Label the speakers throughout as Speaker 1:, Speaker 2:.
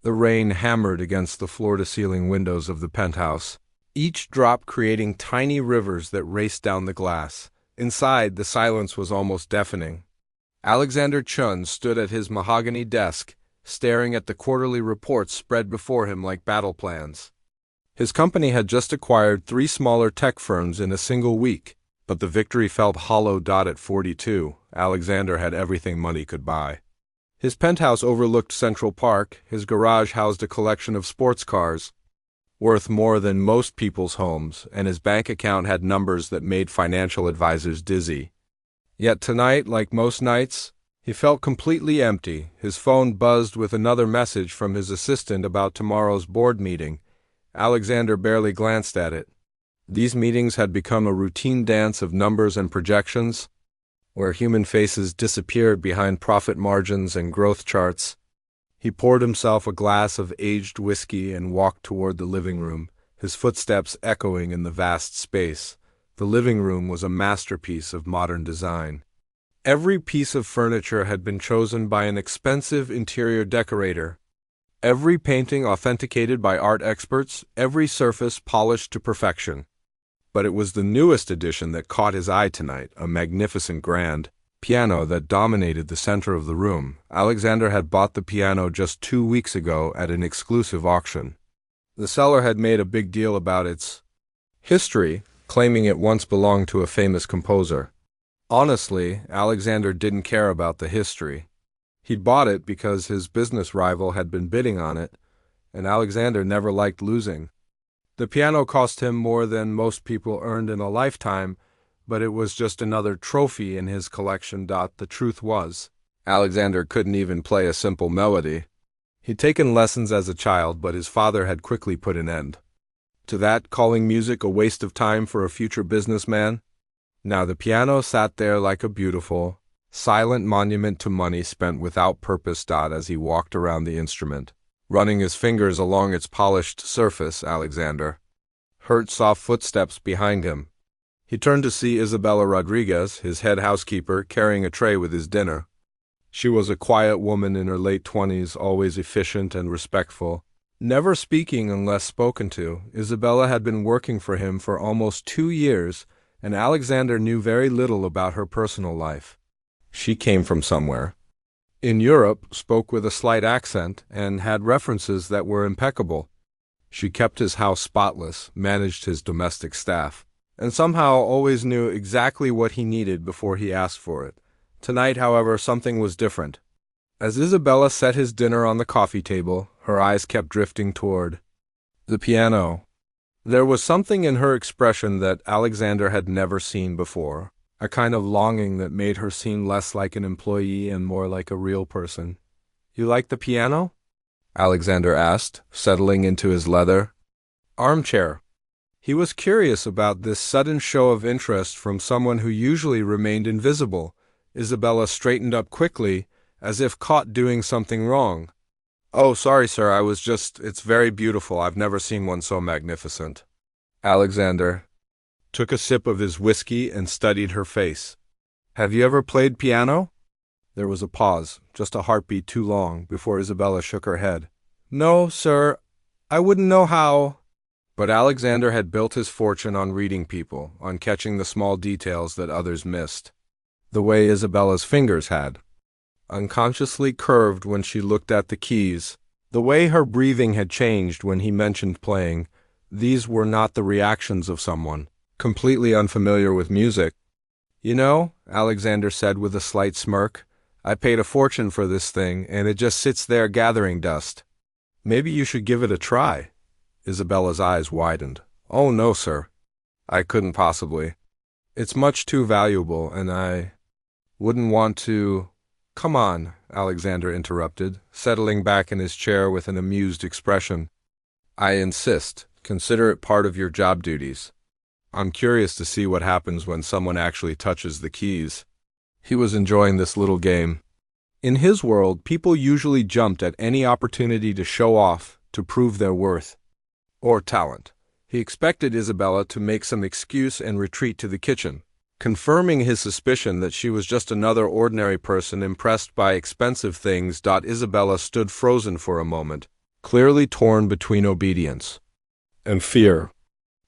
Speaker 1: The rain hammered against the floor-to-ceiling windows of the penthouse, each drop creating tiny rivers that raced down the glass. Inside, the silence was almost deafening. Alexander Chun stood at his mahogany desk, staring at the quarterly reports spread before him like battle plans. His company had just acquired 3 smaller tech firms in a single week, but the victory felt hollow. At 42, Alexander had everything money could buy. His penthouse overlooked Central Park, his garage housed a collection of sports cars, worth more than most people's homes, and his bank account had numbers that made financial advisors dizzy. Yet tonight, like most nights, he felt completely empty. His phone buzzed with another message from his assistant about tomorrow's board meeting. Alexander barely glanced at it. These meetings had become a routine dance of numbers and projections, where human faces disappeared behind profit margins and growth charts. He poured himself a glass of aged whiskey and walked toward the living room, his footsteps echoing in the vast space. The living room was a masterpiece of modern design. Every piece of furniture had been chosen by an expensive interior decorator, every painting authenticated by art experts, every surface polished to perfection. But it was the newest addition that caught his eye tonight, a magnificent grand piano that dominated the center of the room. Alexander had bought the piano just 2 weeks ago at an exclusive auction. The seller had made a big deal about its history, claiming it once belonged to a famous composer. Honestly, Alexander didn't care about the history. He'd bought it because his business rival had been bidding on it, and Alexander never liked losing. The piano cost him more than most people earned in a lifetime, but it was just another trophy in his collection. The truth was, Alexander couldn't even play a simple melody. He'd taken lessons as a child, but his father had quickly put an end to that, calling music a waste of time for a future businessman. Now the piano sat there like a beautiful, silent monument to money spent without purpose. As he walked around the instrument, running his fingers along its polished surface, Alexander heard soft footsteps behind him. He turned to see Isabella Rodriguez, his head housekeeper, carrying a tray with his dinner. She was a quiet woman in her late 20s, always efficient and respectful, never speaking unless spoken to. Isabella had been working for him for almost 2 years, and Alexander knew very little about her personal life. She came from somewhere in Europe, spoke with a slight accent, and had references that were impeccable. She kept his house spotless, managed his domestic staff, and somehow always knew exactly what he needed before he asked for it. Tonight, however, something was different. As Isabella set his dinner on the coffee table, her eyes kept drifting toward the piano. There was something in her expression that Alexander had never seen before, a kind of longing that made her seem less like an employee and more like a real person. "You like the piano?" Alexander asked, settling into his leather armchair. He was curious about this sudden show of interest from someone who usually remained invisible. Isabella straightened up quickly, as if caught doing something wrong. "Oh, sorry, sir, it's very beautiful. I've never seen one so magnificent." Alexander took a sip of his whiskey and studied her face. "Have you ever played piano?" There was a pause, just a heartbeat too long, before Isabella shook her head. "No, sir, I wouldn't know how." But Alexander had built his fortune on reading people, on catching the small details that others missed. The way Isabella's fingers had unconsciously curved when she looked at the keys, the way her breathing had changed when he mentioned playing. These were not the reactions of someone completely unfamiliar with music. "You know," Alexander said with a slight smirk, "I paid a fortune for this thing, and it just sits there gathering dust. Maybe you should give it a try." Isabella's eyes widened. "Oh, no, sir. I couldn't possibly. It's much too valuable, and I wouldn't want to—" "Come on," Alexander interrupted, settling back in his chair with an amused expression. "I insist. Consider it part of your job duties. I'm curious to see what happens when someone actually touches the keys." He was enjoying this little game. In his world, people usually jumped at any opportunity to show off, to prove their worth or talent. He expected Isabella to make some excuse and retreat to the kitchen, confirming his suspicion that she was just another ordinary person impressed by expensive things. Isabella stood frozen for a moment, clearly torn between obedience and fear.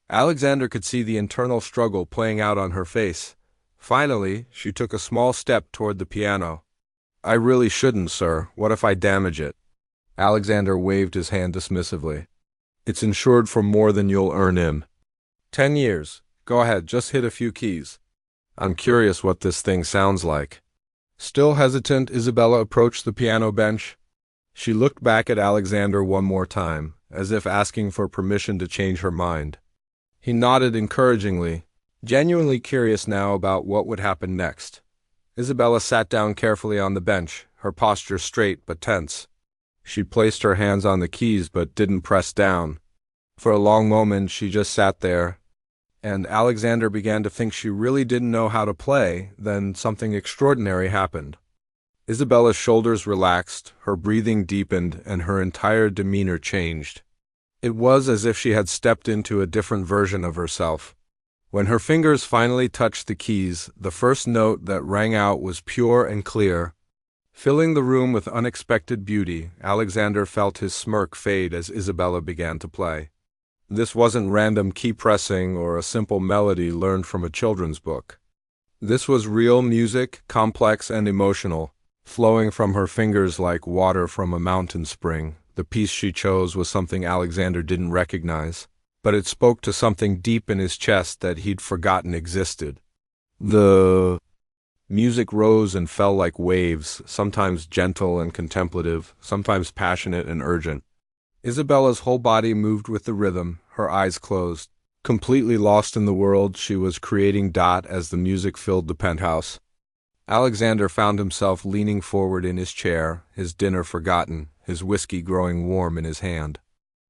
Speaker 1: Alexander could see the internal struggle playing out on her face. Finally, she took a small step toward the piano. "I really shouldn't, sir. What if I damage it?" Alexander waved his hand dismissively. "It's insured for more than you'll earn in 10 years. Go ahead, just hit a few keys. I'm curious what this thing sounds like." Still hesitant, Isabella approached the piano bench. She looked back at Alexander one more time, as if asking for permission to change her mind. He nodded encouragingly, genuinely curious now about what would happen next. Isabella sat down carefully on the bench, her posture straight but tense. She placed her hands on the keys but didn't press down. For a long moment she just sat there, and Alexander began to think she really didn't know how to play. Then something extraordinary happened. Isabella's shoulders relaxed, her breathing deepened, and her entire demeanor changed. It was as if she had stepped into a different version of herself. When her fingers finally touched the keys, the first note that rang out was pure and clear. Filling the room with unexpected beauty, Alexander felt his smirk fade as Isabella began to play. This wasn't random key pressing or a simple melody learned from a children's book. This was real music, complex and emotional, flowing from her fingers like water from a mountain spring. The piece she chose was something Alexander didn't recognize, but it spoke to something deep in his chest that he'd forgotten existed. The music rose and fell like waves, sometimes gentle and contemplative, sometimes passionate and urgent. Isabella's whole body moved with the rhythm, her eyes closed. Completely lost in the world she was creating as the music filled the penthouse. Alexander found himself leaning forward in his chair, his dinner forgotten, his whiskey growing warm in his hand.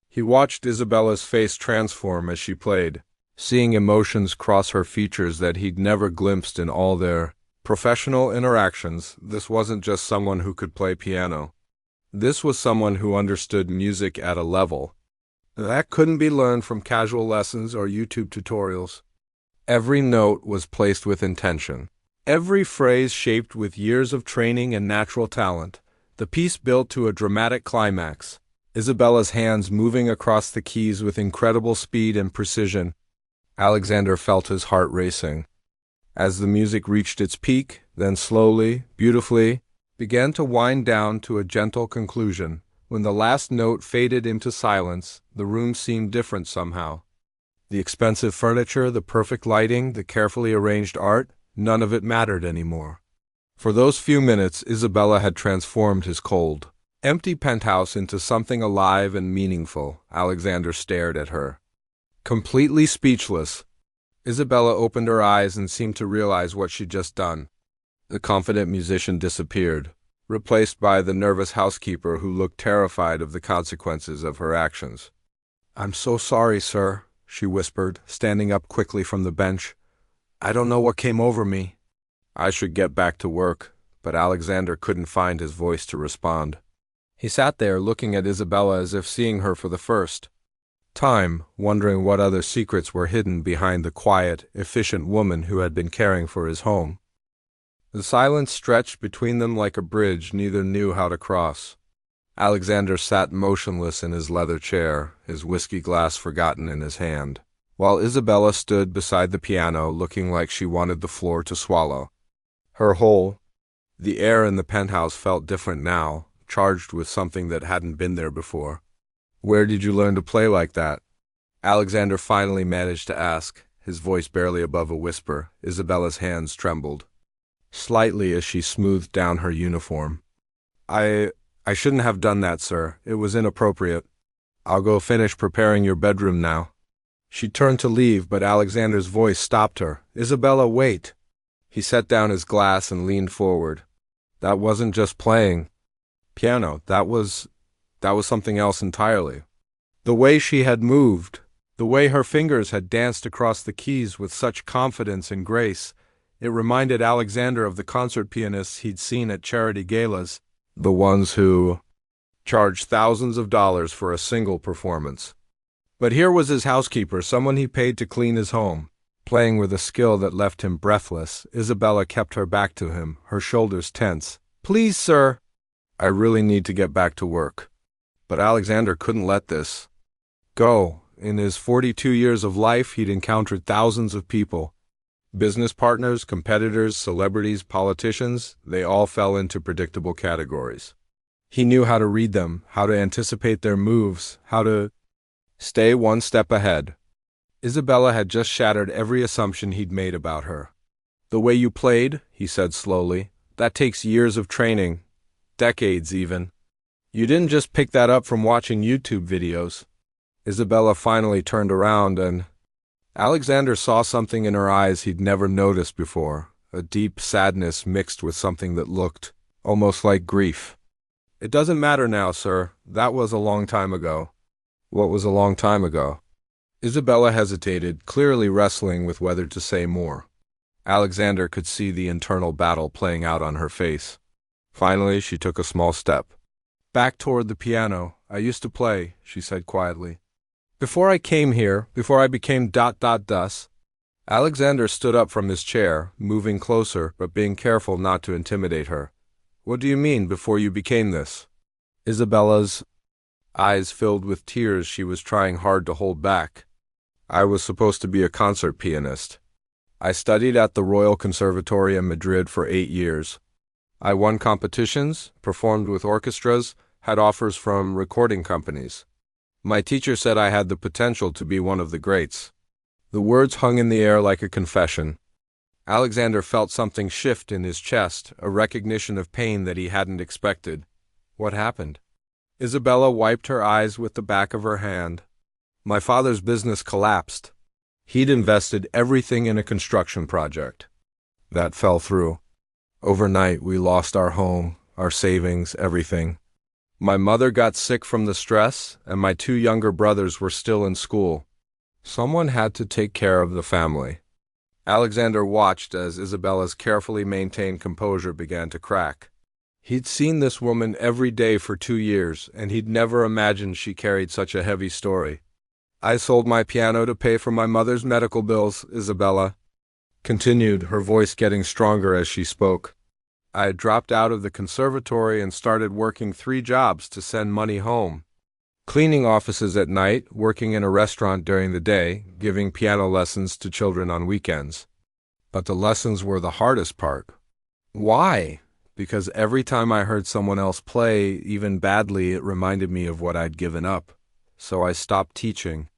Speaker 1: He watched Isabella's face transform as she played, seeing emotions cross her features that he'd never glimpsed in all their professional interactions. This wasn't just someone who could play piano. This was someone who understood music at a level that couldn't be learned from casual lessons or YouTube tutorials. Every note was placed with intention. Every phrase shaped with years of training and natural talent. The piece built to a dramatic climax, Isabella's hands moving across the keys with incredible speed and precision. Alexander felt his heart racing. As the music reached its peak, then slowly, beautifully, began to wind down to a gentle conclusion. When the last note faded into silence, the room seemed different somehow. The expensive furniture, the perfect lighting, the carefully arranged art, none of it mattered anymore. For those few minutes, Isabella had transformed his cold, empty penthouse into something alive and meaningful. Alexander stared at her, completely speechless. Isabella opened her eyes and seemed to realize what she'd just done. The confident musician disappeared, replaced by the nervous housekeeper who looked terrified of the consequences of her actions. "I'm so sorry, sir," she whispered, standing up quickly from the bench. "I don't know what came over me." "I should get back to work," but Alexander couldn't find his voice to respond. He sat there looking at Isabella as if seeing her for the first time, wondering what other secrets were hidden behind the quiet, efficient woman who had been caring for his home. The silence stretched between them like a bridge neither knew how to cross. Alexander sat motionless in his leather chair, his whiskey glass forgotten in his hand, while Isabella stood beside the piano looking like she wanted the floor to swallow her whole. The air in the penthouse felt different now, charged with something that hadn't been there before. "Where did you learn to play like that?" Alexander finally managed to ask, his voice barely above a whisper. Isabella's hands trembled slightly as she smoothed down her uniform. I shouldn't have done that, sir. It was inappropriate. I'll go finish preparing your bedroom now." She turned to leave, but Alexander's voice stopped her. "Isabella, wait." He set down his glass and leaned forward. "That wasn't just playing piano. That was something else entirely." The way she had moved, the way her fingers had danced across the keys with such confidence and grace, it reminded Alexander of the concert pianists he'd seen at charity galas, the ones who charged thousands of dollars for a single performance. But here was his housekeeper, someone he paid to clean his home, playing with a skill that left him breathless. Isabella kept her back to him, her shoulders tense. "Please, sir." "I really need to get back to work." But Alexander couldn't let this go. In his 42 years of life, he'd encountered thousands of people. Business partners, competitors, celebrities, politicians, they all fell into predictable categories. He knew how to read them, how to anticipate their moves, how to stay one step ahead. Isabella had just shattered every assumption he'd made about her. "The way you played," he said slowly, "that takes years of training, decades even. You didn't just pick that up from watching YouTube videos." Isabella finally turned around and Alexander saw something in her eyes he'd never noticed before, a deep sadness mixed with something that looked almost like grief. "It doesn't matter now, sir. That was a long time ago." "What was a long time ago?" Isabella hesitated, clearly wrestling with whether to say more. Alexander could see the internal battle playing out on her face. Finally, she took a small step. "Back toward the piano. I used to play," she said quietly. "Before I came here, before I became ... Alexander stood up from his chair, moving closer, but being careful not to intimidate her. "What do you mean, before you became this?" Isabella's eyes filled with tears she was trying hard to hold back. "I was supposed to be a concert pianist. I studied at the Royal Conservatory in Madrid for 8 years. I won competitions, performed with orchestras, had offers from recording companies. My teacher said I had the potential to be one of the greats." The words hung in the air like a confession. Alexander felt something shift in his chest, a recognition of pain that he hadn't expected. What happened? Isabella wiped her eyes with the back of her hand. "My father's business collapsed. He'd invested everything in a construction project. That fell through. Overnight, we lost our home, our savings, everything. My mother got sick from the stress, and my 2 younger brothers were still in school. Someone had to take care of the family." Alexander watched as Isabella's carefully maintained composure began to crack. He'd seen this woman every day for 2 years, and he'd never imagined she carried such a heavy story. "I sold my piano to pay for my mother's medical bills," Isabella continued, her voice getting stronger as she spoke. "I had dropped out of the conservatory and started working 3 jobs to send money home. Cleaning offices at night, working in a restaurant during the day, giving piano lessons to children on weekends. But the lessons were the hardest part. Why? Because every time I heard someone else play, even badly, it reminded me of what I'd given up. So I stopped teaching.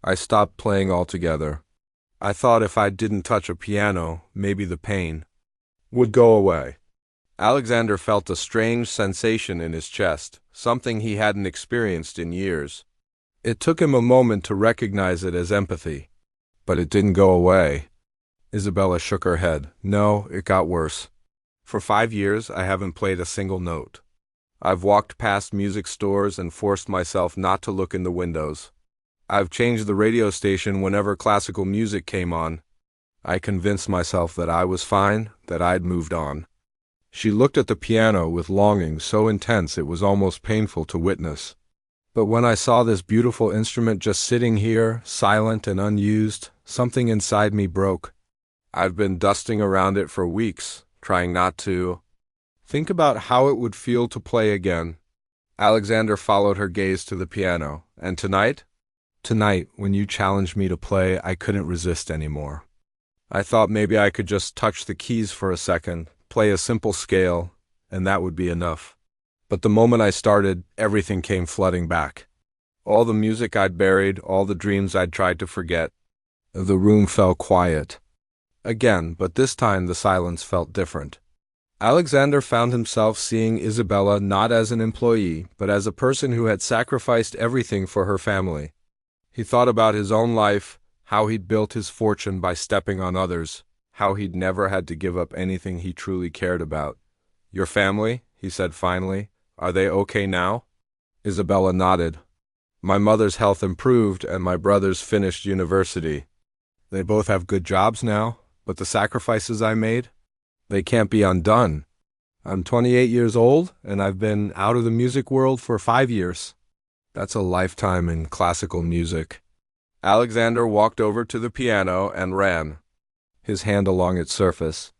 Speaker 1: I stopped playing altogether. I thought if I didn't touch a piano, maybe the pain would go away." Alexander felt a strange sensation in his chest, something he hadn't experienced in years. It took him a moment to recognize it as empathy. "But it didn't go away." Isabella shook her head. "No, it got worse. For 5 years, I haven't played a single note. I've walked past music stores and forced myself not to look in the windows. I've changed the radio station whenever classical music came on. I convinced myself that I was fine, that I'd moved on." She looked at the piano with longing so intense it was almost painful to witness. "But when I saw this beautiful instrument just sitting here, silent and unused, something inside me broke. I've been dusting around it for weeks, trying not to think about how it would feel to play again." Alexander followed her gaze to the piano. "And tonight?" "Tonight, when you challenged me to play, I couldn't resist anymore. I thought maybe I could just touch the keys for a second, play a simple scale, and that would be enough. But the moment I started, everything came flooding back. All the music I'd buried, all the dreams I'd tried to forget." The room fell quiet again, but this time the silence felt different. Alexander found himself seeing Isabella not as an employee, but as a person who had sacrificed everything for her family. He thought about his own life, how he'd built his fortune by stepping on others, how he'd never had to give up anything he truly cared about. "Your family," he said finally, "are they okay now?" Isabella nodded. "My mother's health improved and my brothers finished university. They both have good jobs now, but the sacrifices I made, they can't be undone. I'm 28 years old and I've been out of the music world for 5 years. That's a lifetime in classical music." Alexander walked over to the piano and ran his hand along its surface.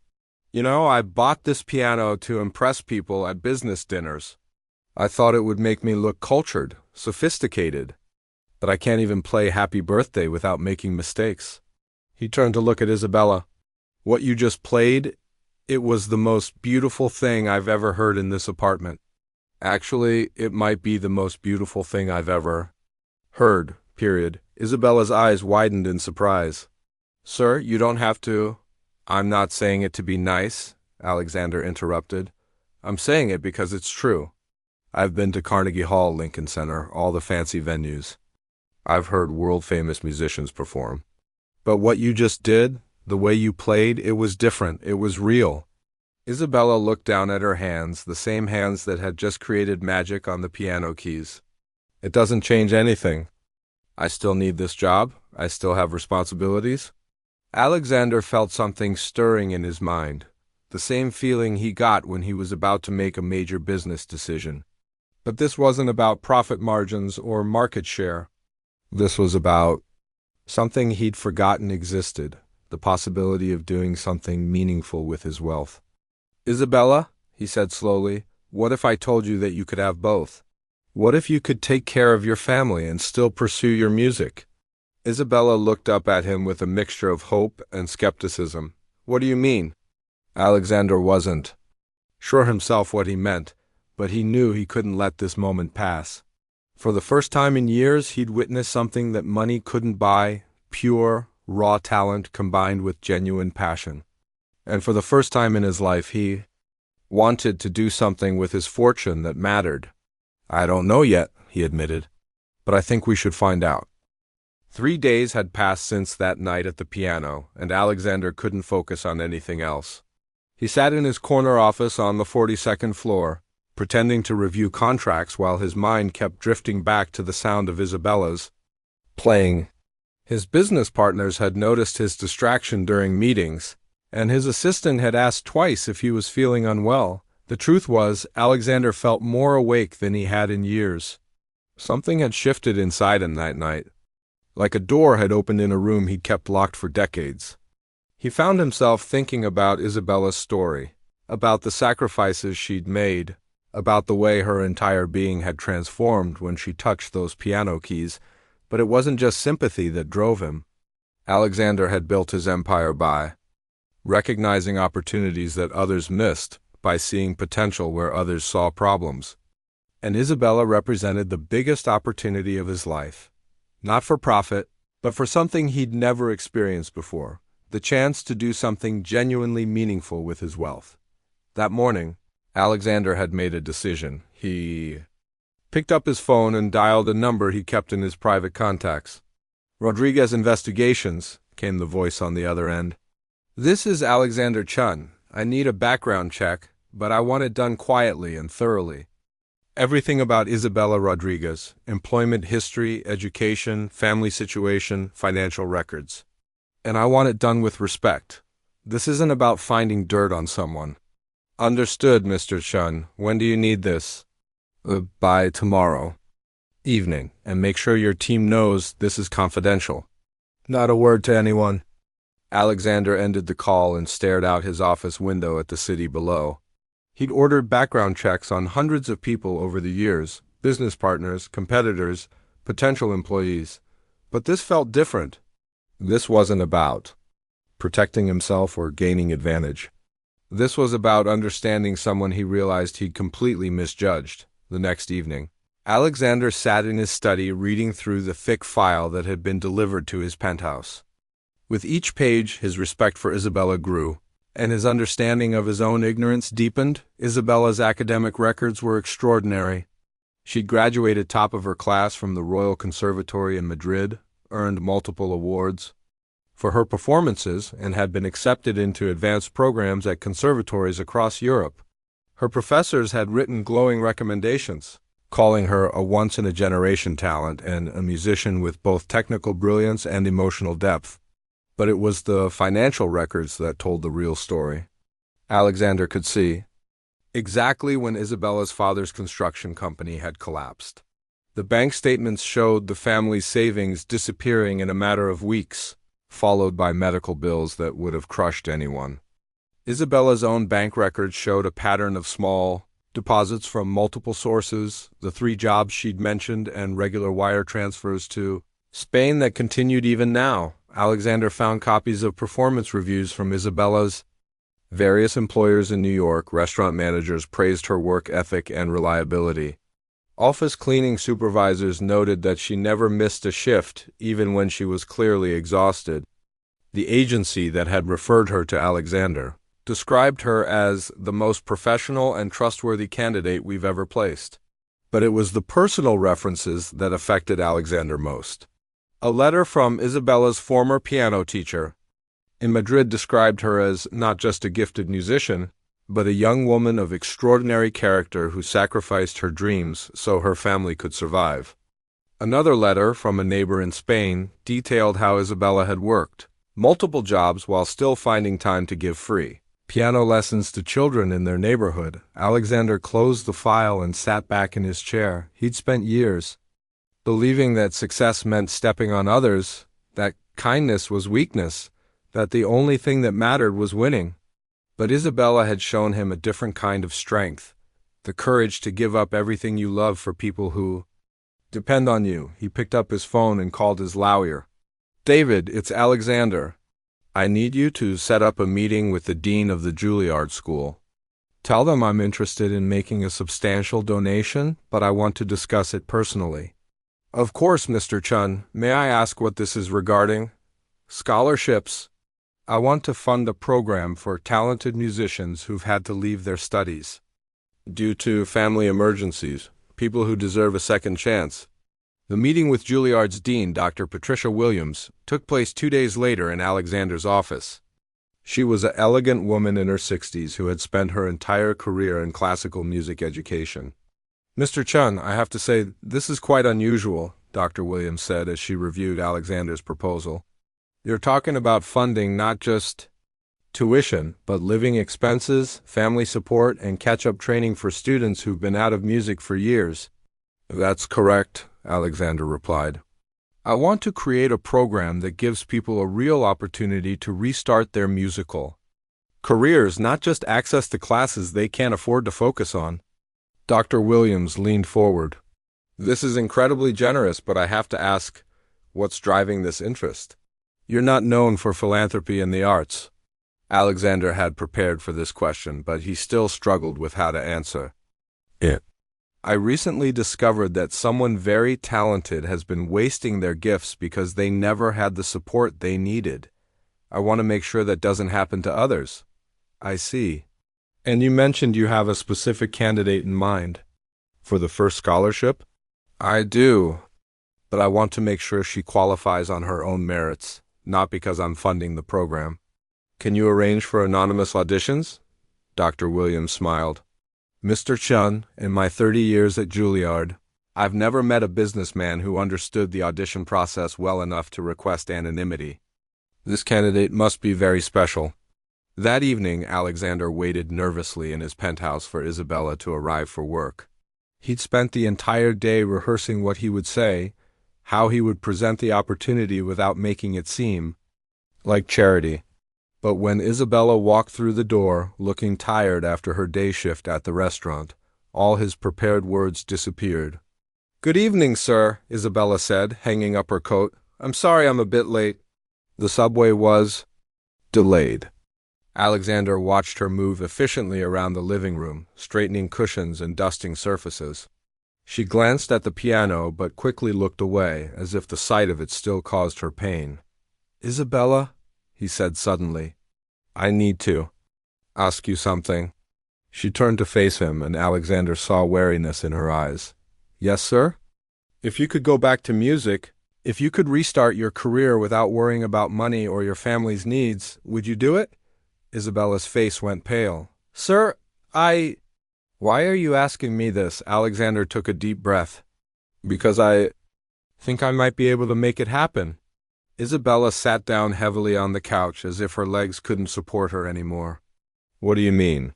Speaker 1: "You know, I bought this piano to impress people at business dinners. I thought it would make me look cultured, sophisticated, but I can't even play Happy Birthday without making mistakes." He turned to look at Isabella. "What you just played, it was the most beautiful thing I've ever heard in this apartment. Actually, it might be the most beautiful thing I've ever heard, period." Isabella's eyes widened in surprise. "Sir, you don't have to—" "I'm not saying it to be nice," Alexander interrupted. "I'm saying it because it's true. I've been to Carnegie Hall, Lincoln Center, all the fancy venues. I've heard world-famous musicians perform. But what you just did, the way you played, it was different. It was real." Isabella looked down at her hands, the same hands that had just created magic on the piano keys. "It doesn't change anything. I still need this job. I still have responsibilities." Alexander felt something stirring in his mind, the same feeling he got when he was about to make a major business decision. But this wasn't about profit margins or market share. This was about something he'd forgotten existed, the possibility of doing something meaningful with his wealth. "Isabella," he said slowly, "what if I told you that you could have both? What if you could take care of your family and still pursue your music?" Isabella looked up at him with a mixture of hope and skepticism. "What do you mean?" Alexander wasn't sure himself what he meant, but he knew he couldn't let this moment pass. For the first time in years, he'd witnessed something that money couldn't buy: pure, raw talent combined with genuine passion. And for the first time in his life, he wanted to do something with his fortune that mattered. "I don't know yet," he admitted, "but I think we should find out." 3 days had passed since that night at the piano, and Alexander couldn't focus on anything else. He sat in his corner office on the 42nd floor, pretending to review contracts while his mind kept drifting back to the sound of Isabella's playing. His business partners had noticed his distraction during meetings, and his assistant had asked twice if he was feeling unwell. The truth was, Alexander felt more awake than he had in years. Something had shifted inside him that night, like a door had opened in a room he'd kept locked for decades. He found himself thinking about Isabella's story, about the sacrifices she'd made, about the way her entire being had transformed when she touched those piano keys. But it wasn't just sympathy that drove him. Alexander had built his empire by recognizing opportunities that others missed, by seeing potential where others saw problems. And Isabella represented the biggest opportunity of his life. Not for profit, but for something he'd never experienced before, the chance to do something genuinely meaningful with his wealth. That morning, Alexander had made a decision. He picked up his phone and dialed a number he kept in his private contacts. "Rodriguez Investigations," came the voice on the other end. "This is Alexander Chun. I need a background check, but I want it done quietly and thoroughly. Everything about Isabella Rodriguez: employment history, education, family situation, financial records. And I want it done with respect. This isn't about finding dirt on someone." "Understood, Mr. Chun. When do you need this?" By tomorrow evening, and make sure your team knows this is confidential. Not a word to anyone." Alexander ended the call and stared out his office window at the city below. He'd ordered background checks on hundreds of people over the years: business partners, competitors, potential employees. But this felt different. This wasn't about protecting himself or gaining advantage. This was about understanding someone he realized he'd completely misjudged. The next evening, Alexander sat in his study reading through the thick file that had been delivered to his penthouse. With each page, his respect for Isabella grew, and his understanding of his own ignorance deepened. Isabella's academic records were extraordinary. She'd graduated top of her class from the Royal Conservatory in Madrid, earned multiple awards for her performances, and had been accepted into advanced programs at conservatories across Europe. Her professors had written glowing recommendations, calling her a once-in-a-generation talent and a musician with both technical brilliance and emotional depth. But it was the financial records that told the real story. Alexander could see exactly when Isabella's father's construction company had collapsed. The bank statements showed the family's savings disappearing in a matter of weeks, followed by medical bills that would have crushed anyone. Isabella's own bank records showed a pattern of small, deposits from multiple sources, the 3 jobs she'd mentioned, and regular wire transfers to Spain that continued even now. Alexander found copies of performance reviews from Isabella's various employers in New York. Restaurant managers praised her work ethic and reliability. Office cleaning supervisors noted that she never missed a shift, even when she was clearly exhausted. The agency that had referred her to Alexander described her as the most professional and trustworthy candidate we've ever placed. But it was the personal references that affected Alexander most. A letter from Isabella's former piano teacher in Madrid described her as not just a gifted musician, but a young woman of extraordinary character who sacrificed her dreams so her family could survive. Another letter from a neighbor in Spain detailed how Isabella had worked multiple jobs while still finding time to give free piano lessons to children in their neighborhood. Alexander closed the file and sat back in his chair. He'd spent years believing that success meant stepping on others, that kindness was weakness, that the only thing that mattered was winning. But Isabella had shown him a different kind of strength, the courage to give up everything you love for people who depend on you. He picked up his phone and called his lawyer. "David, it's Alexander. I need you to set up a meeting with the dean of the Juilliard School. Tell them I'm interested in making a substantial donation, but I want to discuss it personally." "Of course, Mr. Chun. May I ask what this is regarding?" "Scholarships. I want to fund a program for talented musicians who've had to leave their studies due to family emergencies, people who deserve a second chance." The meeting with Juilliard's dean, Dr. Patricia Williams, took place 2 days later in Alexander's office. She was an elegant woman in her 60s who had spent her entire career in classical music education. "Mr. Chun, I have to say, this is quite unusual," Dr. Williams said as she reviewed Alexander's proposal. "You're talking about funding not just tuition, but living expenses, family support, and catch-up training for students who've been out of music for years." "That's correct," Alexander replied. "I want to create a program that gives people a real opportunity to restart their musical careers, not just access to classes they can't afford to focus on." Dr. Williams leaned forward. "This is incredibly generous, but I have to ask, what's driving this interest? You're not known for philanthropy in the arts." Alexander had prepared for this question, but he still struggled with how to answer it. "I recently discovered that someone very talented has been wasting their gifts because they never had the support they needed. I want to make sure that doesn't happen to others." "I see. And you mentioned you have a specific candidate in mind for the first scholarship?" "I do, but I want to make sure she qualifies on her own merits, not because I'm funding the program." "Can you arrange for anonymous auditions?" Dr. Williams smiled. "Mr. Chun, in my 30 years at Juilliard, I've never met a businessman who understood the audition process well enough to request anonymity. This candidate must be very special." That evening, Alexander waited nervously in his penthouse for Isabella to arrive for work. He'd spent the entire day rehearsing what he would say, how he would present the opportunity without making it seem like charity. But when Isabella walked through the door, looking tired after her day shift at the restaurant, all his prepared words disappeared. "Good evening, sir," Isabella said, hanging up her coat. "I'm sorry I'm a bit late." The subway was delayed. Alexander watched her move efficiently around the living room, straightening cushions and dusting surfaces. She glanced at the piano, but quickly looked away, as if the sight of it still caused her pain. "Isabella," he said suddenly, "I need to ask you something." She turned to face him, and Alexander saw wariness in her eyes. "Yes, sir?" "If you could go back to music, if you could restart your career without worrying about money or your family's needs, would you do it?" Isabella's face went pale. "Sir, Why are you asking me this?" Alexander took a deep breath. "Because I think I might be able to make it happen." Isabella sat down heavily on the couch as if her legs couldn't support her anymore. "What do you mean?"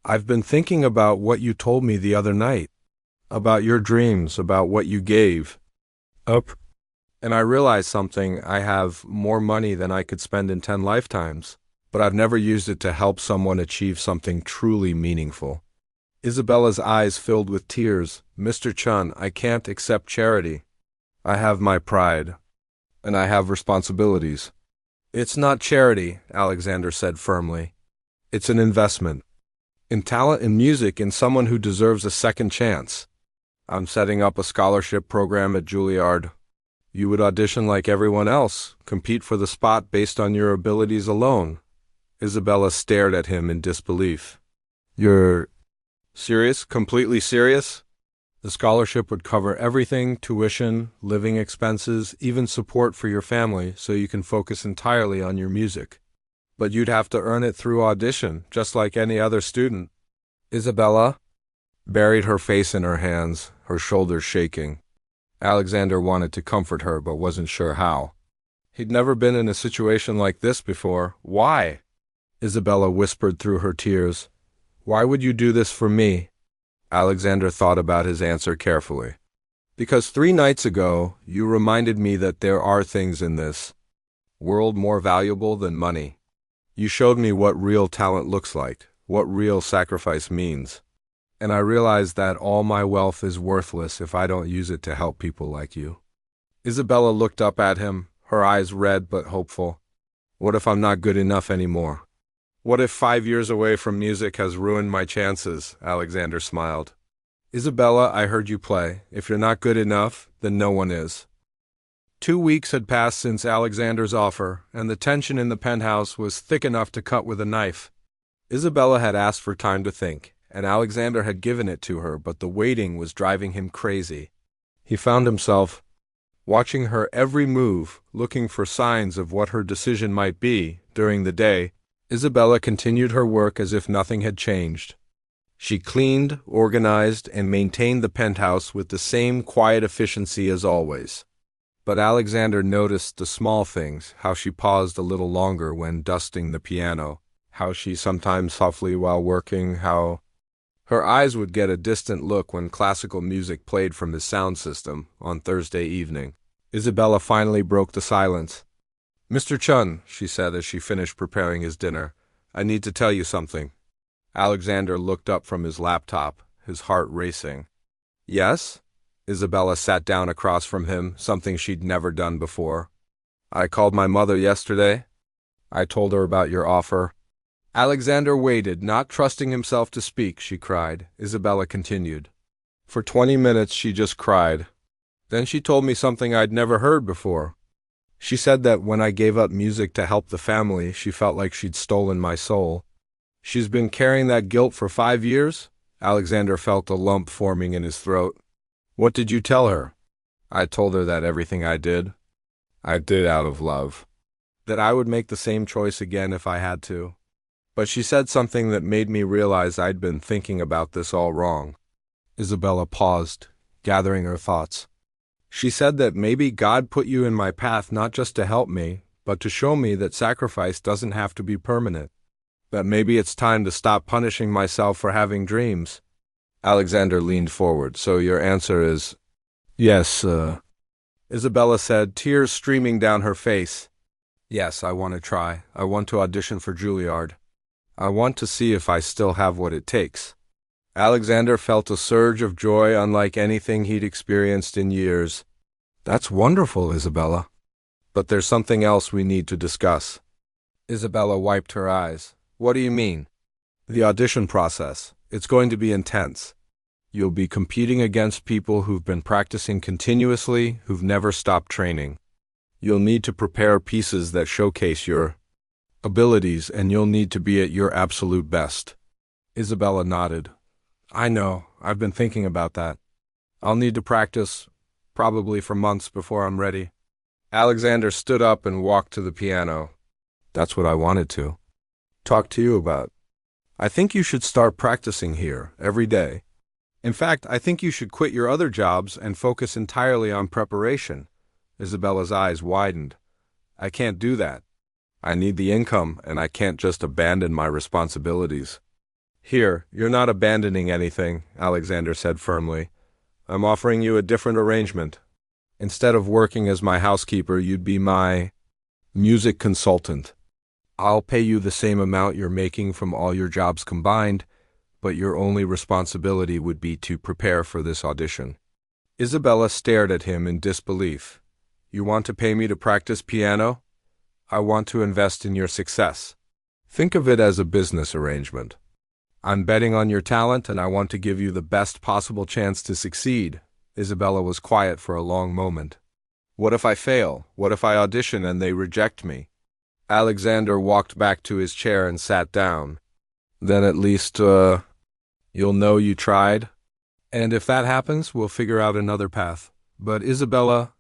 Speaker 1: "I've been thinking about what you told me the other night, about your dreams, about what you gave up. And I realized something. I have more money than I could spend in 10 lifetimes, but I've never used it to help someone achieve something truly meaningful." Isabella's eyes filled with tears. Mr. Chun, I can't accept charity. I have my pride. And I have responsibilities. It's not charity, Alexander said firmly. It's an investment. In talent and music, in someone who deserves a second chance. I'm setting up a scholarship program at Juilliard. You would audition like everyone else, compete for the spot based on your abilities alone. Isabella stared at him in disbelief. You're serious? Completely serious? The scholarship would cover everything: tuition, living expenses, even support for your family, so you can focus entirely on your music. But you'd have to earn it through audition, just like any other student. Isabella buried her face in her hands, her shoulders shaking. Alexander wanted to comfort her, but wasn't sure how. He'd never been in a situation like this before. Why? Isabella whispered through her tears. Why would you do this for me? Alexander thought about his answer carefully. Because 3 nights ago, you reminded me that there are things in this world more valuable than money. You showed me what real talent looks like, what real sacrifice means. And I realized that all my wealth is worthless if I don't use it to help people like you. Isabella looked up at him, her eyes red but hopeful. What if I'm not good enough anymore? What if 5 years away from music has ruined my chances? Alexander smiled. Isabella, I heard you play. If you're not good enough, then no one is. 2 weeks had passed since Alexander's offer, and the tension in the penthouse was thick enough to cut with a knife. Isabella had asked for time to think, and Alexander had given it to her, but the waiting was driving him crazy. He found himself watching her every move, looking for signs of what her decision might be. During the day, Isabella continued her work as if nothing had changed. She cleaned, organized, and maintained the penthouse with the same quiet efficiency as always. But Alexander noticed the small things, how she paused a little longer when dusting the piano, how she sometimes softly while working, how her eyes would get a distant look when classical music played from his sound system on Thursday evening. Isabella finally broke the silence. Mr. Chun, she said as she finished preparing his dinner, I need to tell you something. Alexander looked up from his laptop, his heart racing. Yes? Isabella sat down across from him, something she'd never done before. I called my mother yesterday. I told her about your offer. Alexander waited, not trusting himself to speak. She cried. Isabella continued. For 20 minutes she just cried. Then she told me something I'd never heard before. She said that when I gave up music to help the family, she felt like she'd stolen my soul. She's been carrying that guilt for 5 years? Alexander felt a lump forming in his throat. What did you tell her? I told her that everything I did out of love. That I would make the same choice again if I had to. But she said something that made me realize I'd been thinking about this all wrong. Isabella paused, gathering her thoughts. She said that maybe God put you in my path not just to help me, but to show me that sacrifice doesn't have to be permanent. That maybe it's time to stop punishing myself for having dreams. Alexander leaned forward. So your answer is, yes, Isabella said, tears streaming down her face. Yes, I want to try. I want to audition for Juilliard. I want to see if I still have what it takes. Alexander felt a surge of joy unlike anything he'd experienced in years. That's wonderful, Isabella. But there's something else we need to discuss. Isabella wiped her eyes. What do you mean? The audition process. It's going to be intense. You'll be competing against people who've been practicing continuously, who've never stopped training. You'll need to prepare pieces that showcase your abilities, and you'll need to be at your absolute best. Isabella nodded. I know. I've been thinking about that. I'll need to practice, probably for months before I'm ready. Alexander stood up and walked to the piano. That's what I wanted to talk to you about. I think you should start practicing here, every day. In fact, I think you should quit your other jobs and focus entirely on preparation. Isabella's eyes widened. I can't do that. I need the income, and I can't just abandon my responsibilities. Here, you're not abandoning anything, Alexander said firmly. I'm offering you a different arrangement. Instead of working as my housekeeper, you'd be my music consultant. I'll pay you the same amount you're making from all your jobs combined, but your only responsibility would be to prepare for this audition." Isabella stared at him in disbelief. "You want to pay me to practice piano? I want to invest in your success. Think of it as a business arrangement. I'm betting on your talent, and I want to give you the best possible chance to succeed." Isabella was quiet for a long moment. "What if I fail? What if I audition and they reject me?" Alexander walked back to his chair and sat down. "Then at least, you'll know you tried. And if that happens, we'll figure out another path. But Isabella,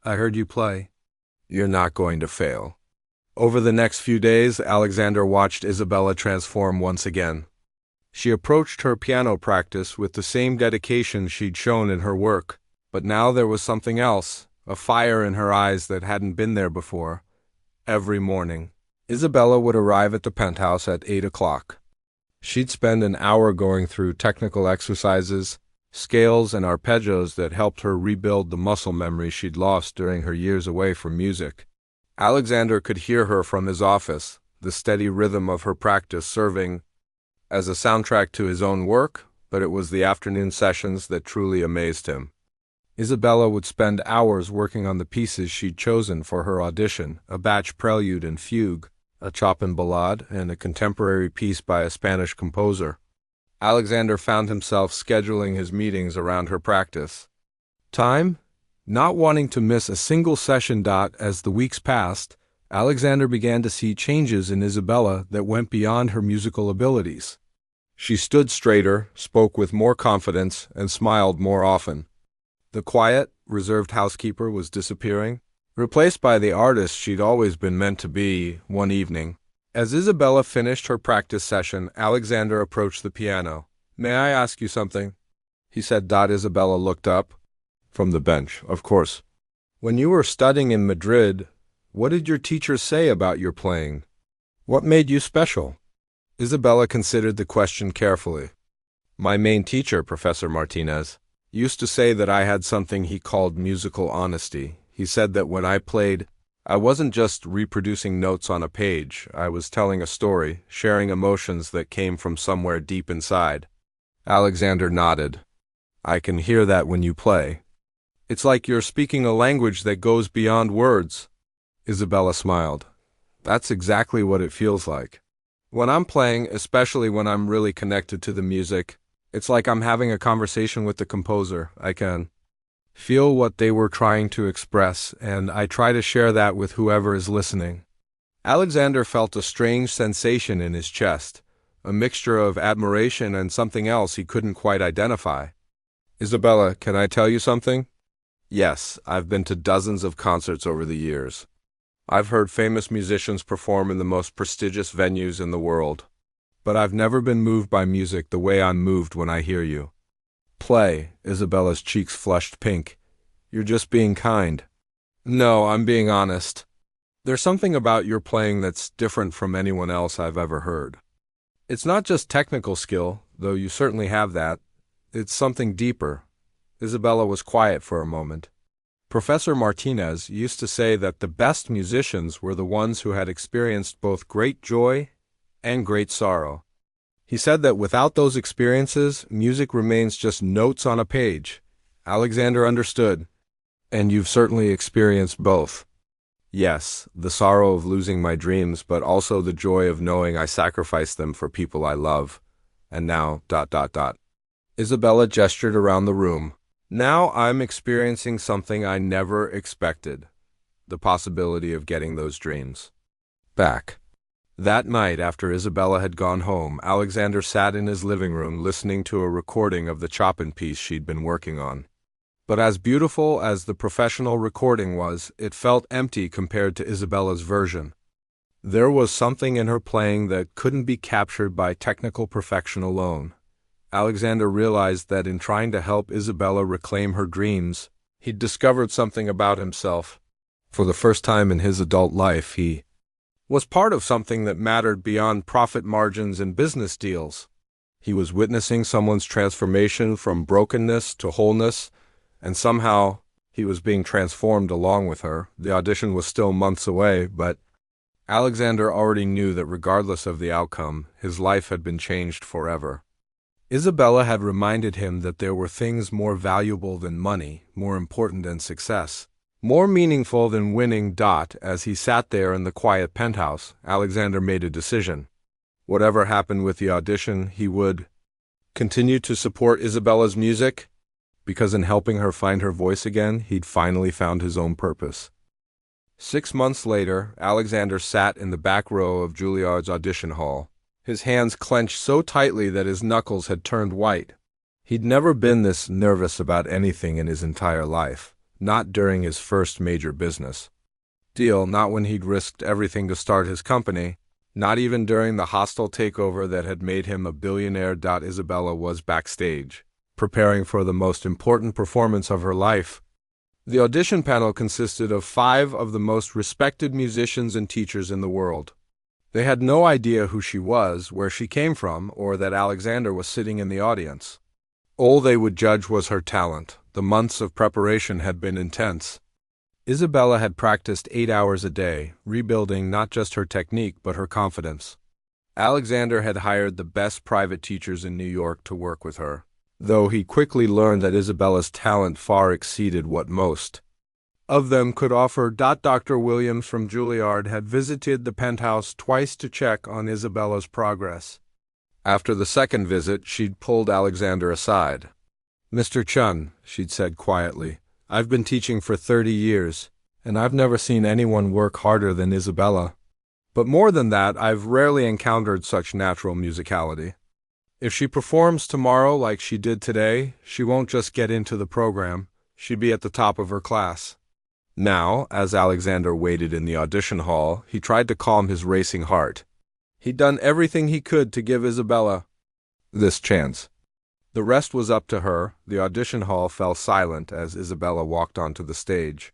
Speaker 1: I heard you play. You're not going to fail." Over the next few days, Alexander watched Isabella transform once again. She approached her piano practice with the same dedication she'd shown in her work, but now there was something else, a fire in her eyes that hadn't been there before. Every morning, Isabella would arrive at the penthouse at 8 o'clock. She'd spend an hour going through technical exercises, scales and arpeggios that helped her rebuild the muscle memory she'd lost during her years away from music. Alexander could hear her from his office, the steady rhythm of her practice serving as a soundtrack to his own work, but it was the afternoon sessions that truly amazed him. Isabella would spend hours working on the pieces she'd chosen for her audition, a Bach prelude and fugue, a Chopin ballade, and a contemporary piece by a Spanish composer. Alexander found himself scheduling his meetings around her practice time, not wanting to miss a single session. As the weeks passed, Alexander began to see changes in Isabella that went beyond her musical abilities. She stood straighter, spoke with more confidence, and smiled more often. The quiet, reserved housekeeper was disappearing, replaced by the artist she'd always been meant to be. One evening, as Isabella finished her practice session, Alexander approached the piano. "May I ask you something?" he said. Isabella looked up from the bench. "Of course." "When you were studying in Madrid, what did your teachers say about your playing? What made you special?" Isabella considered the question carefully. "My main teacher, Professor Martinez, used to say that I had something he called musical honesty. He said that when I played, I wasn't just reproducing notes on a page. I was telling a story, sharing emotions that came from somewhere deep inside." Alexander nodded. "I can hear that when you play. It's like you're speaking a language that goes beyond words." Isabella smiled. "That's exactly what it feels like. When I'm playing, especially when I'm really connected to the music, it's like I'm having a conversation with the composer. I can feel what they were trying to express, and I try to share that with whoever is listening." Alexander felt a strange sensation in his chest, a mixture of admiration and something else he couldn't quite identify. "Isabella, can I tell you something?" "Yes, I've been to dozens of concerts over the years. I've heard famous musicians perform in the most prestigious venues in the world. But I've never been moved by music the way I'm moved when I hear you play." Isabella's cheeks flushed pink. "You're just being kind." "No, I'm being honest. There's something about your playing that's different from anyone else I've ever heard. It's not just technical skill, though you certainly have that. It's something deeper." Isabella was quiet for a moment. "Professor Martinez used to say that the best musicians were the ones who had experienced both great joy and great sorrow. He said that without those experiences, music remains just notes on a page." Alexander understood. "And you've certainly experienced both." "Yes, the sorrow of losing my dreams, but also the joy of knowing I sacrificed them for people I love. And now, Isabella gestured around the room. "Now I'm experiencing something I never expected. The possibility of getting those dreams back." That night, after Isabella had gone home, Alexander sat in his living room listening to a recording of the Chopin piece she'd been working on. But as beautiful as the professional recording was, it felt empty compared to Isabella's version. There was something in her playing that couldn't be captured by technical perfection alone. Alexander realized that in trying to help Isabella reclaim her dreams, he'd discovered something about himself. For the first time in his adult life, he was part of something that mattered beyond profit margins and business deals. He was witnessing someone's transformation from brokenness to wholeness, and somehow he was being transformed along with her. The audition was still months away, but Alexander already knew that regardless of the outcome, his life had been changed forever. Isabella had reminded him that there were things more valuable than money, more important than success, more meaningful than winning. As he sat there in the quiet penthouse, Alexander made a decision. Whatever happened with the audition, he would continue to support Isabella's music, because in helping her find her voice again, he'd finally found his own purpose. 6 months later, Alexander sat in the back row of Juilliard's audition hall, his hands clenched so tightly that his knuckles had turned white. He'd never been this nervous about anything in his entire life, not during his first major business deal, not when he'd risked everything to start his company, not even during the hostile takeover that had made him a billionaire. Isabella was backstage, preparing for the most important performance of her life. The audition panel consisted of 5 of the most respected musicians and teachers in the world. They had no idea who she was, where she came from, or that Alexander was sitting in the audience. All they would judge was her talent. The months of preparation had been intense. Isabella had practiced 8 hours a day, rebuilding not just her technique but her confidence. Alexander had hired the best private teachers in New York to work with her, though he quickly learned that Isabella's talent far exceeded what most of them could offer. Dr. Williams from Juilliard had visited the penthouse twice to check on Isabella's progress. After the second visit, she'd pulled Alexander aside. "Mr. Chun," she'd said quietly, "I've been teaching for 30 years, and I've never seen anyone work harder than Isabella. But more than that, I've rarely encountered such natural musicality. If she performs tomorrow like she did today, she won't just get into the program, she'd be at the top of her class." Now, as Alexander waited in the audition hall, he tried to calm his racing heart. He'd done everything he could to give Isabella this chance. The rest was up to her. The audition hall fell silent as Isabella walked onto the stage.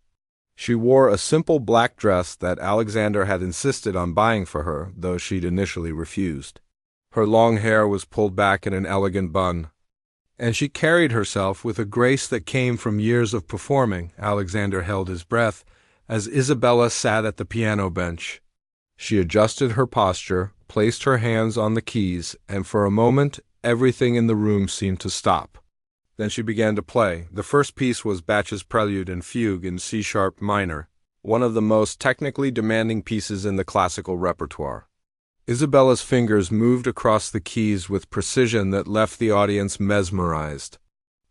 Speaker 1: She wore a simple black dress that Alexander had insisted on buying for her, though she'd initially refused. Her long hair was pulled back in an elegant bun, and she carried herself with a grace that came from years of performing. Alexander held his breath as Isabella sat at the piano bench. She adjusted her posture, placed her hands on the keys, and for a moment, everything in the room seemed to stop. Then she began to play. The first piece was Bach's Prelude and Fugue in C-sharp minor, one of the most technically demanding pieces in the classical repertoire. Isabella's fingers moved across the keys with precision that left the audience mesmerized.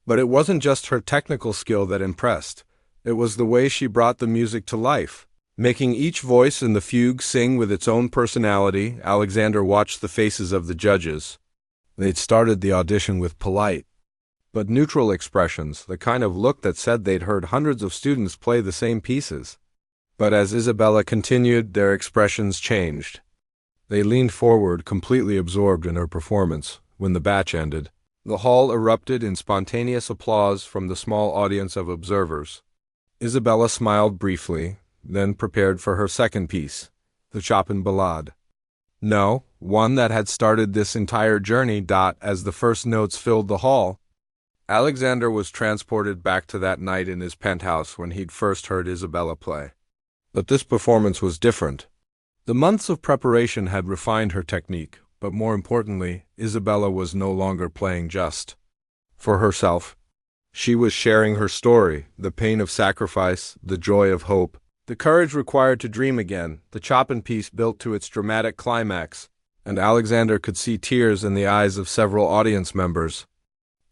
Speaker 1: But it wasn't just her technical skill that impressed. It was the way she brought the music to life, making each voice in the fugue sing with its own personality. Alexander watched the faces of the judges. They'd started the audition with polite but neutral expressions, the kind of look that said they'd heard hundreds of students play the same pieces. But as Isabella continued, their expressions changed. They leaned forward, completely absorbed in her performance. When the batch ended, the hall erupted in spontaneous applause from the small audience of observers. Isabella smiled briefly, then prepared for her second piece, the Chopin Ballade. No, one that had started this entire journey. As the first notes filled the hall, Alexander was transported back to that night in his penthouse when he'd first heard Isabella play. But this performance was different. The months of preparation had refined her technique, but more importantly, Isabella was no longer playing just for herself. She was sharing her story, the pain of sacrifice, the joy of hope, the courage required to dream again. The Chopin piece built to its dramatic climax, and Alexander could see tears in the eyes of several audience members.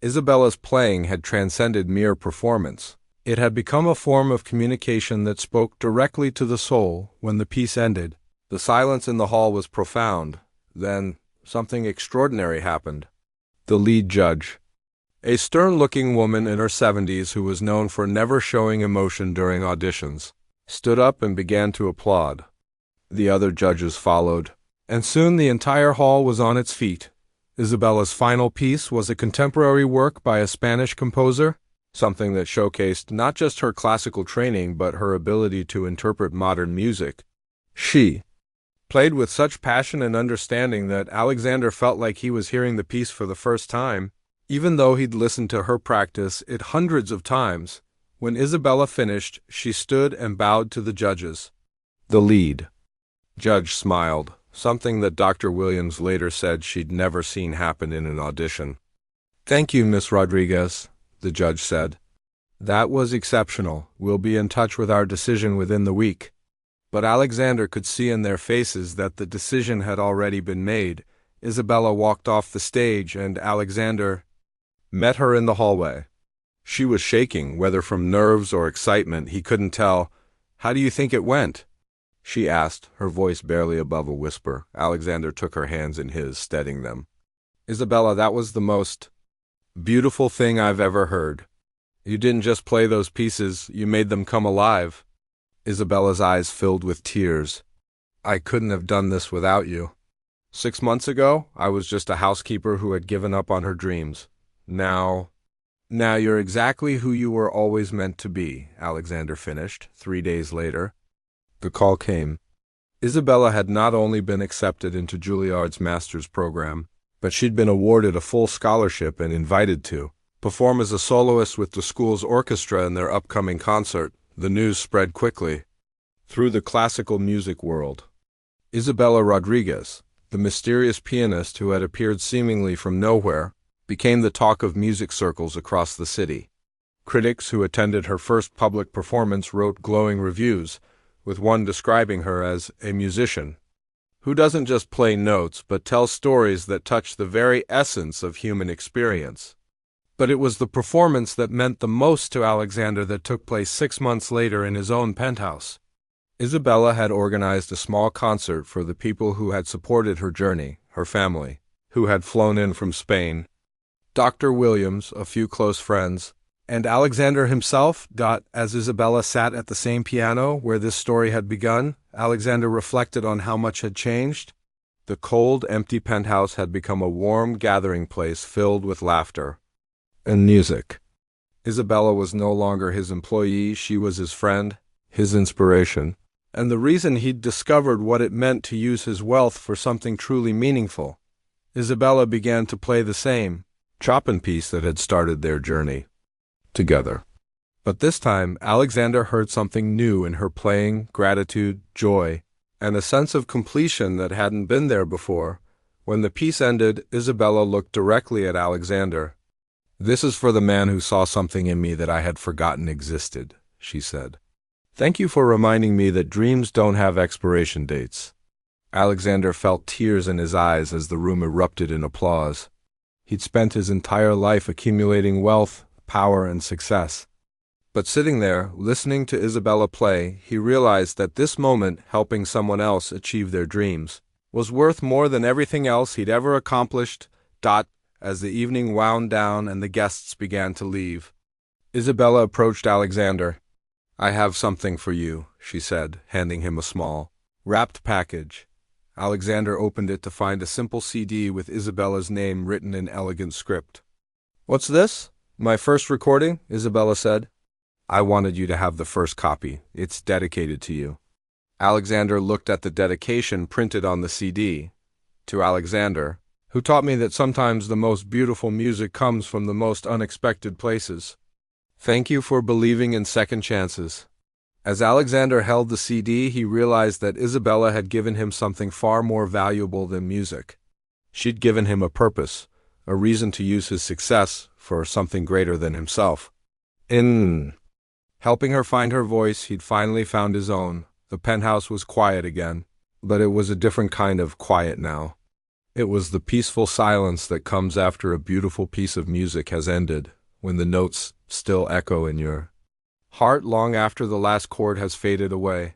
Speaker 1: Isabella's playing had transcended mere performance. It had become a form of communication that spoke directly to the soul. When the piece ended, the silence in the hall was profound. Then, something extraordinary happened. The lead judge, a stern-looking woman in her 70s who was known for never showing emotion during auditions, stood up and began to applaud. The other judges followed, and soon the entire hall was on its feet. Isabella's final piece was a contemporary work by a Spanish composer, something that showcased not just her classical training but her ability to interpret modern music. She played with such passion and understanding that Alexander felt like he was hearing the piece for the first time, even though he'd listened to her practice it hundreds of times. When Isabella finished, she stood and bowed to the judges. The lead judge smiled, something that Dr. Williams later said she'd never seen happen in an audition. Thank you, Miss Rodriguez, the judge said. That was exceptional. We'll be in touch with our decision within the week. But Alexander could see in their faces that the decision had already been made. Isabella walked off the stage and Alexander met her in the hallway. She was shaking, whether from nerves or excitement, he couldn't tell. How do you think it went? She asked, her voice barely above a whisper. Alexander took her hands in his, steadying them. Isabella, that was the most beautiful thing I've ever heard. You didn't just play those pieces, you made them come alive. Isabella's eyes filled with tears. I couldn't have done this without you. 6 months ago, I was just a housekeeper who had given up on her dreams. Now you're exactly who you were always meant to be, Alexander finished, 3 days later. The call came. Isabella had not only been accepted into Juilliard's master's program, but she'd been awarded a full scholarship and invited to perform as a soloist with the school's orchestra in their upcoming concert. The news spread quickly through the classical music world. Isabella Rodriguez, the mysterious pianist who had appeared seemingly from nowhere, became the talk of music circles across the city. Critics who attended her first public performance wrote glowing reviews, with one describing her as a musician who doesn't just play notes but tells stories that touch the very essence of human experience. But it was the performance that meant the most to Alexander that took place 6 months later in his own penthouse. Isabella had organized a small concert for the people who had supported her journey, her family, who had flown in from Spain, Dr. Williams, a few close friends, and Alexander himself. As Isabella sat at the same piano where this story had begun, Alexander reflected on how much had changed. The cold, empty penthouse had become a warm gathering place filled with laughter and music. Isabella was no longer his employee, she was his friend, his inspiration, and the reason he'd discovered what it meant to use his wealth for something truly meaningful. Isabella began to play the same Chopin piece that had started their journey together. But this time, Alexander heard something new in her playing, gratitude, joy, and a sense of completion that hadn't been there before. When the piece ended, Isabella looked directly at Alexander. This is for the man who saw something in me that I had forgotten existed, she said. Thank you for reminding me that dreams don't have expiration dates. Alexander felt tears in his eyes as the room erupted in applause. He'd spent his entire life accumulating wealth, power, and success. But sitting there, listening to Isabella play, he realized that this moment, helping someone else achieve their dreams, was worth more than everything else he'd ever accomplished. As the evening wound down and the guests began to leave, Isabella approached Alexander. I have something for you, she said, handing him a small, wrapped package. Alexander opened it to find a simple CD with Isabella's name written in elegant script. What's this? My first recording, Isabella said. I wanted you to have the first copy. It's dedicated to you. Alexander looked at the dedication printed on the CD. To Alexander, who taught me that sometimes the most beautiful music comes from the most unexpected places. Thank you for believing in second chances. As Alexander held the CD, he realized that Isabella had given him something far more valuable than music. She'd given him a purpose, a reason to use his success for something greater than himself. In helping her find her voice, he'd finally found his own. The penthouse was quiet again, but it was a different kind of quiet now. It was the peaceful silence that comes after a beautiful piece of music has ended, when the notes still echo in your heart long after the last chord has faded away.